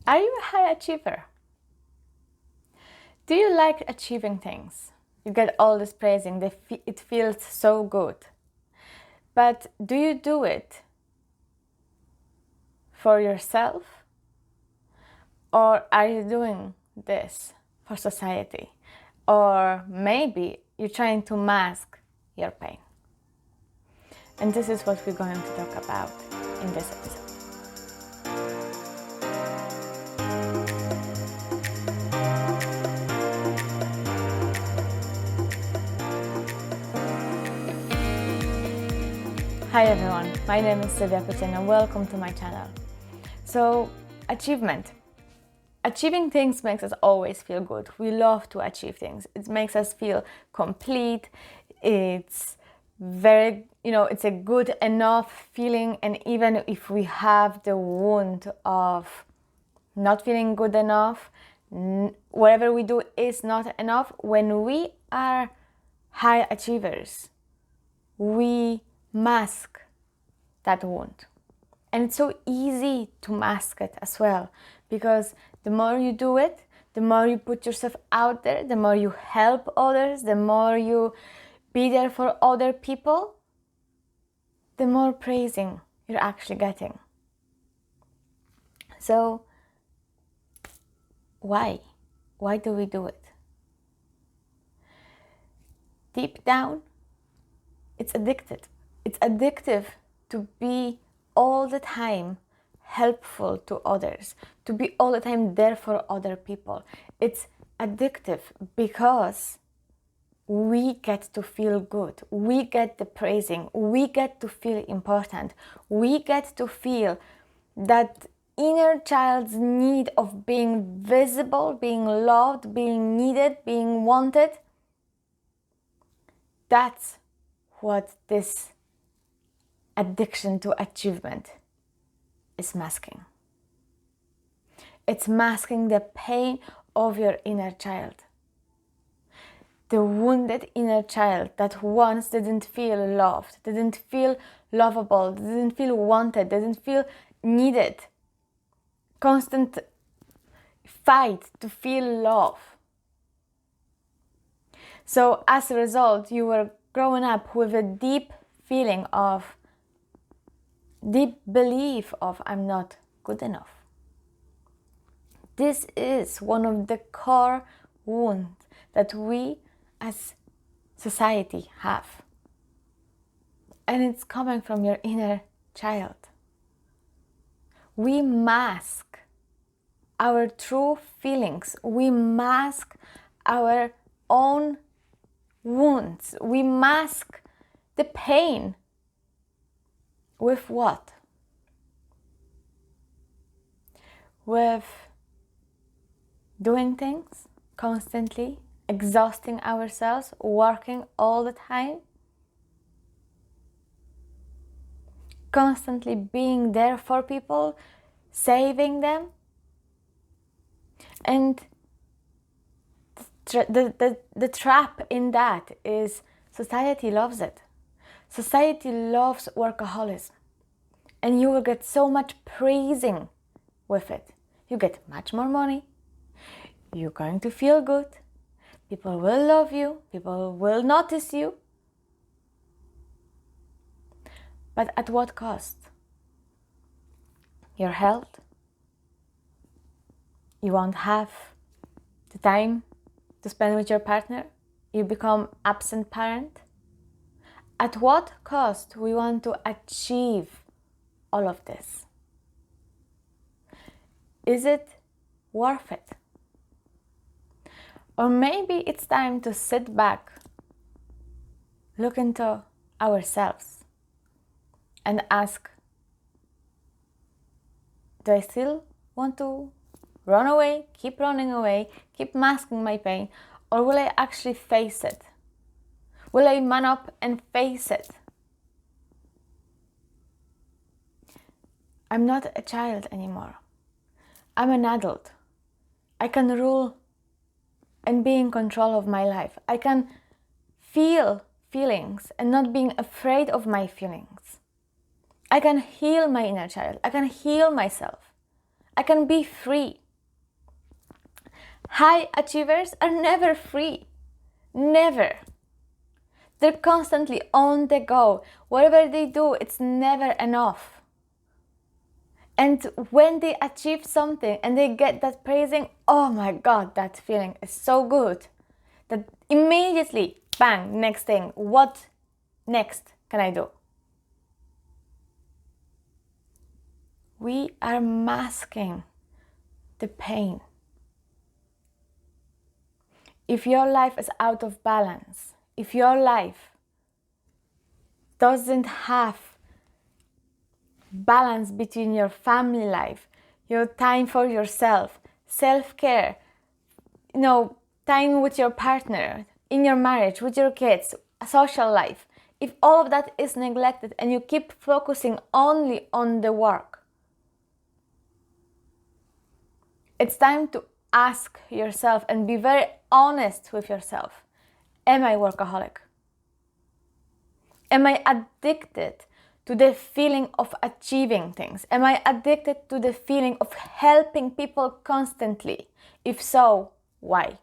Are you a high achiever? Do you like achieving things? You get all this praising, it feels so good. But do you do it for yourself? Or are you doing this for society? Or maybe you're trying to mask your pain. And this is what we're going to talk about in this episode. Hi everyone, my name is Sylwia and welcome to my channel. So, achievement. Achieving things makes us always feel good. We love to achieve things. It makes us feel complete. It's very, it's a good enough feeling. And even if we have the wound of not feeling good enough, whatever we do is not enough, when we are high achievers, we mask that wound. And it's so easy to mask it as well, because the more you do it, the more you put yourself out there, the more you help others, the more you be there for other people, the more praising you're actually getting. So why? Why do we do it? Deep down, it's addicted. It's addictive to be all the time helpful to others, to be all the time there for other people. It's addictive because we get to feel good. We get the praising. We get to feel important. We get to feel that inner child's need of being visible, being loved, being needed, being wanted. That's what this addiction to achievement is masking. It's masking the pain of your inner child. The wounded inner child that once didn't feel loved, didn't feel lovable, didn't feel wanted, didn't feel needed. Constant fight to feel love. So as a result, you were growing up with a deep feeling of deep belief of I'm not good enough. This is one of the core wounds that we as society have. And it's coming from your inner child. We mask our true feelings. We mask our own wounds. We mask the pain. With what? With doing things constantly, exhausting ourselves, working all the time, constantly being there for people, saving them. And the trap in that is society loves it. Society loves workaholism, and you will get so much praising with it. You get much more money, you're going to feel good, people will love you, people will notice you. But at what cost? Your health. You won't have the time to spend with your partner. You become absent parent. At what cost we want to achieve all of this? Is it worth it? Or maybe it's time to sit back, look into ourselves and ask, do I still want to run away, keep running away, keep masking my pain, or will I actually face it? Will I man up and face it? I'm not a child anymore. I'm an adult. I can rule and be in control of my life. I can feel feelings and not being afraid of my feelings. I can heal my inner child. I can heal myself. I can be free. High achievers are never free. Never. They're constantly on the go. Whatever they do, it's never enough. And when they achieve something and they get that praising, oh my God, that feeling is so good. That immediately, bang, next thing, what next can I do? We are masking the pain. If your life is out of balance, if your life doesn't have balance between your family life, your time for yourself, self-care, time with your partner, in your marriage, with your kids, social life, if all of that is neglected and you keep focusing only on the work, it's time to ask yourself and be very honest with yourself. Am I workaholic? Am I addicted to the feeling of achieving things? Am I addicted to the feeling of helping people constantly? If so, why?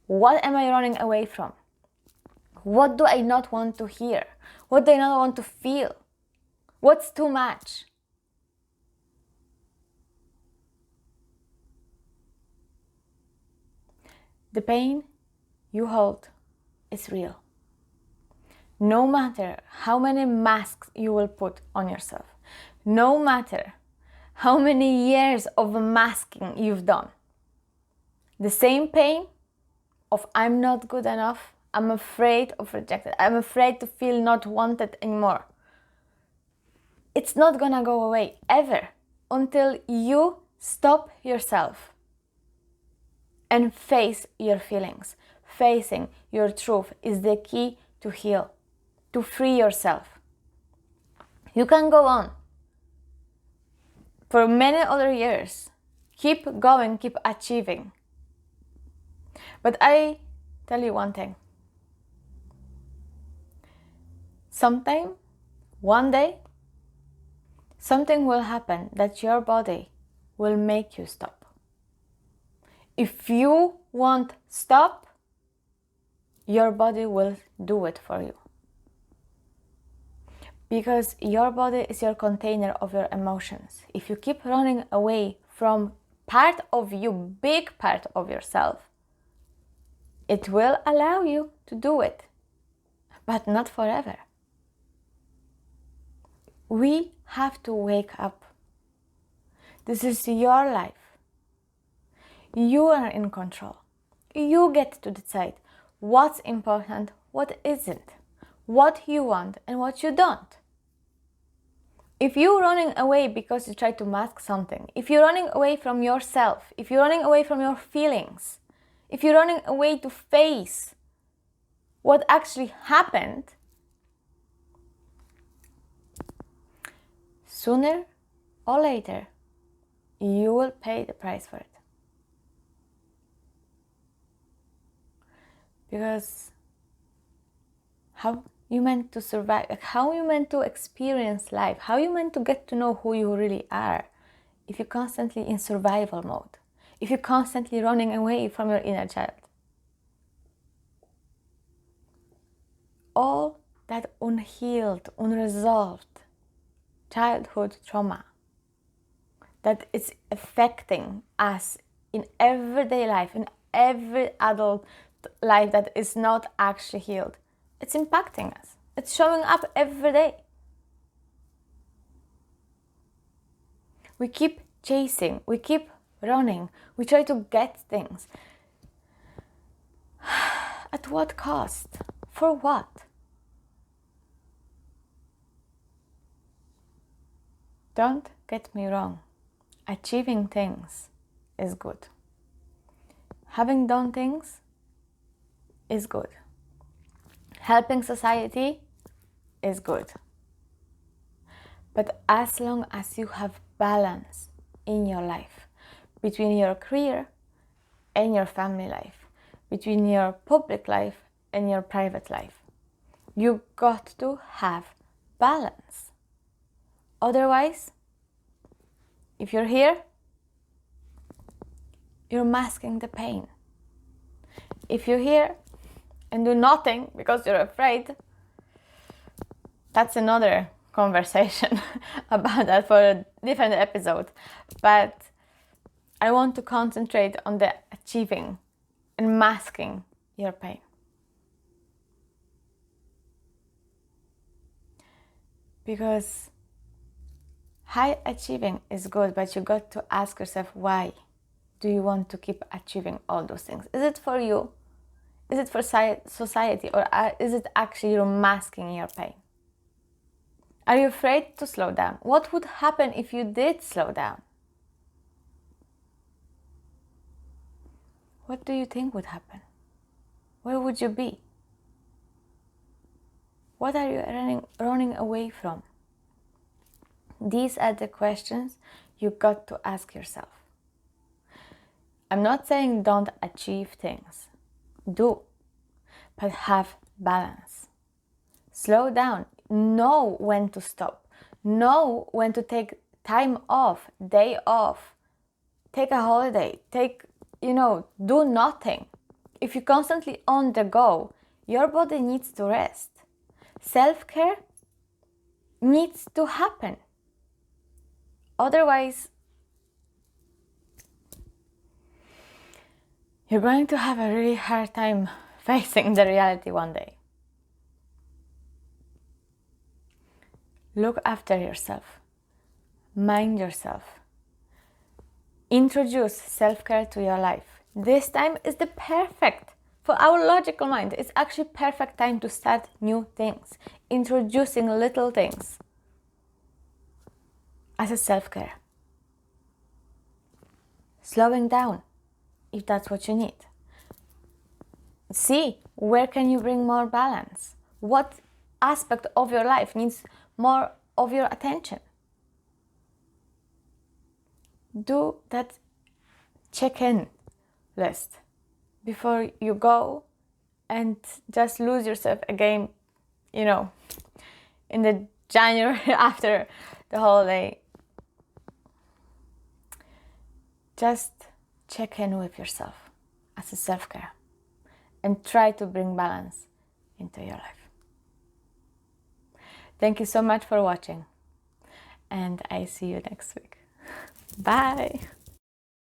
What am I running away from? What do I not want to hear? What do I not want to feel? What's too much? The pain you hold is real. No matter how many masks you will put on yourself, no matter how many years of masking you've done, the same pain of I'm not good enough, I'm afraid of rejection, I'm afraid to feel not wanted anymore, it's not gonna go away ever until you stop yourself and face your feelings. Facing your truth is the key to heal, to free yourself. You can go on for many other years. Keep going, keep achieving. But I tell you one thing. Sometime, one day, something will happen that your body will make you stop. If you won't stop, your body will do it for you. Because your body is your container of your emotions. If you keep running away from part of you, big part of yourself, it will allow you to do it, but not forever. We have to wake up. This is your life. You are in control. You get to decide what's important, what isn't, what you want and what you don't. If you're running away because you try to mask something, if you're running away from yourself, if you're running away from your feelings, if you're running away to face what actually happened, sooner or later, you will pay the price for it. Because how you meant to survive, how you meant to experience life, how you meant to get to know who you really are if you're constantly in survival mode, if you're constantly running away from your inner child. All that unhealed, unresolved childhood trauma that is affecting us in everyday life, in every adult life that is not actually healed, it's impacting us. It's showing up every day. We keep chasing, we keep running, we try to get things. At what cost? For what? Don't get me wrong. Achieving things is good. Having done things is good. Helping society is good. But as long as you have balance in your life, between your career and your family life, between your public life and your private life, you got to have balance. Otherwise, if you're here, you're masking the pain. If you're here and do nothing because you're afraid, that's another conversation about that for a different episode. But I want to concentrate on the achieving and masking your pain. Because high achieving is good, but you got to ask yourself, why do you want to keep achieving all those things? Is it for you? Is it for society? Or is it actually you're masking your pain? Are you afraid to slow down? What would happen if you did slow down? What do you think would happen? Where would you be? What are you running away from? These are the questions you got to ask yourself. I'm not saying don't achieve things. Do, but have balance. Slow down. Know when to stop. Know when to take time off, day off. Take a holiday. Do nothing. If you're constantly on the go, your body needs to rest. Self-care needs to happen. Otherwise, you're going to have a really hard time facing the reality one day. Look after yourself. Mind yourself. Introduce self-care to your life. This time is the perfect, for our logical mind, it's actually perfect time to start new things. Introducing little things as a self-care. Slowing down, if that's what you need. See, where can you bring more balance? What aspect of your life needs more of your attention? Do that check-in list before you go and just lose yourself again, in the January after the holiday. Just check in with yourself as a self-care and try to bring balance into your life. Thank you so much for watching, and I see you next week. Bye.